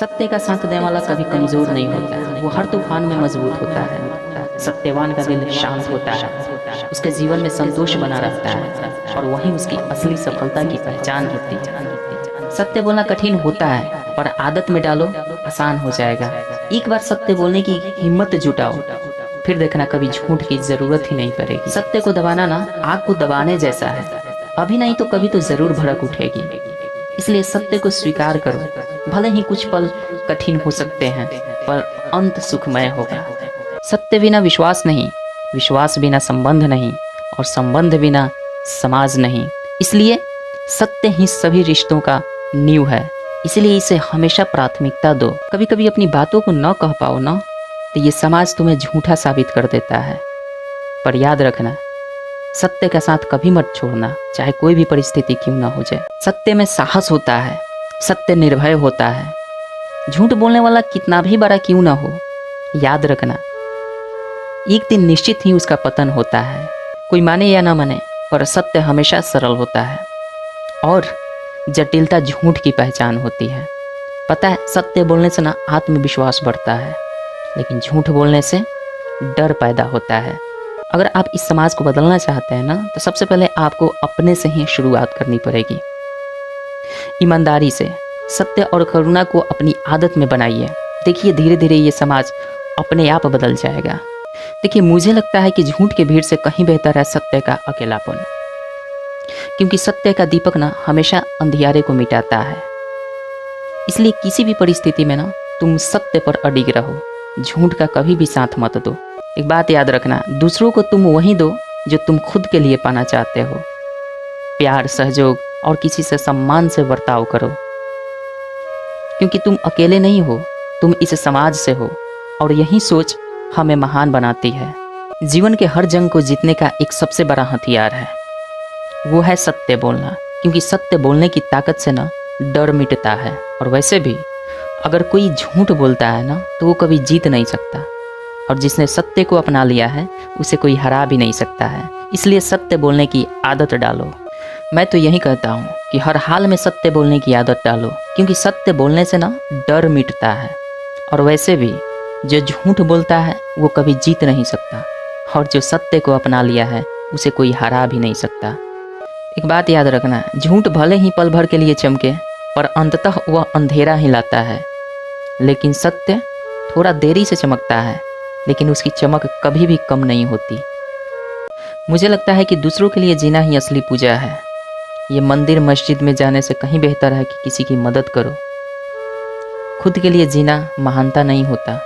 सत्य का साथ देने वाला कभी कमजोर नहीं होता है, वो हर तूफान में मजबूत होता है। सत्यवान का दिल शांत होता है, उसके जीवन में संतोष बना रहता है और वही उसकी असली सफलता की पहचान होती है। सत्य बोलना कठिन होता है पर आदत में डालो आसान हो जाएगा। एक बार सत्य बोलने की हिम्मत जुटाओ, फिर देखना कभी झूठ की जरूरत ही नहीं पड़ेगी। सत्य को दबाना ना आग को दबाने जैसा है, अभी नहीं तो कभी तो जरूर भड़क उठेगी। इसलिए सत्य को स्वीकार करो, भले ही कुछ पल कठिन हो सकते हैं पर अंत सुखमय होगा। सत्य बिना विश्वास नहीं, विश्वास बिना संबंध नहीं और संबंध बिना समाज नहीं। इसलिए सत्य ही सभी रिश्तों का नींव है, इसलिए इसे हमेशा प्राथमिकता दो। कभी कभी अपनी बातों को न कह पाओ ना तो ये समाज तुम्हें झूठा साबित कर देता है, पर याद रखना सत्य का साथ कभी मत छोड़ना, चाहे कोई भी परिस्थिति क्यों ना हो जाए। सत्य में साहस होता है, सत्य निर्भय होता है। झूठ बोलने वाला कितना भी बड़ा क्यों ना हो, याद रखना एक दिन निश्चित ही उसका पतन होता है। कोई माने या ना माने पर सत्य हमेशा सरल होता है और जटिलता झूठ की पहचान होती है। पता है सत्य बोलने से ना आत्मविश्वास बढ़ता है, लेकिन झूठ बोलने से डर पैदा होता है। अगर आप इस समाज को बदलना चाहते हैं ना तो सबसे पहले आपको अपने से ही शुरुआत करनी पड़ेगी। ईमानदारी से सत्य और करुणा को अपनी आदत में बनाइए, देखिए धीरे धीरे ये समाज अपने आप बदल जाएगा। देखिए मुझे लगता है कि झूठ के भीड़ से कहीं बेहतर है सत्य का अकेलापन, क्योंकि सत्य का दीपक ना हमेशा अंधियारे को मिटाता है। इसलिए किसी भी परिस्थिति में ना तुम सत्य पर अडिग रहो, झूठ का कभी भी साथ मत दो। एक बात याद रखना, दूसरों को तुम वही दो जो तुम खुद के लिए पाना चाहते हो। प्यार, सहयोग और किसी से सम्मान से बर्ताव करो, क्योंकि तुम अकेले नहीं हो, तुम इस समाज से हो और यही सोच हमें महान बनाती है। जीवन के हर जंग को जीतने का एक सबसे बड़ा हथियार है, वो है सत्य बोलना, क्योंकि सत्य बोलने की ताकत से ना डर मिटता है। और वैसे भी अगर कोई झूठ बोलता है ना तो वो कभी जीत नहीं सकता, और जिसने सत्य को अपना लिया है उसे कोई हरा भी नहीं सकता है। इसलिए सत्य बोलने की आदत डालो। मैं तो यही कहता हूँ कि हर हाल में सत्य बोलने की आदत डालो, क्योंकि सत्य बोलने से ना डर मिटता है। और वैसे भी जो झूठ बोलता है वो कभी जीत नहीं सकता, और जो सत्य को अपना लिया है उसे कोई हरा भी नहीं सकता। एक बात याद रखना, झूठ भले ही पल भर के लिए चमके पर अंततः वह अंधेरा ही लाता है, लेकिन सत्य थोड़ा देरी से चमकता है लेकिन उसकी चमक कभी भी कम नहीं होती। मुझे लगता है कि दूसरों के लिए जीना ही असली पूजा है। ये मंदिर मस्जिद में जाने से कहीं बेहतर है कि किसी की मदद करो। खुद के लिए जीना महानता नहीं होता,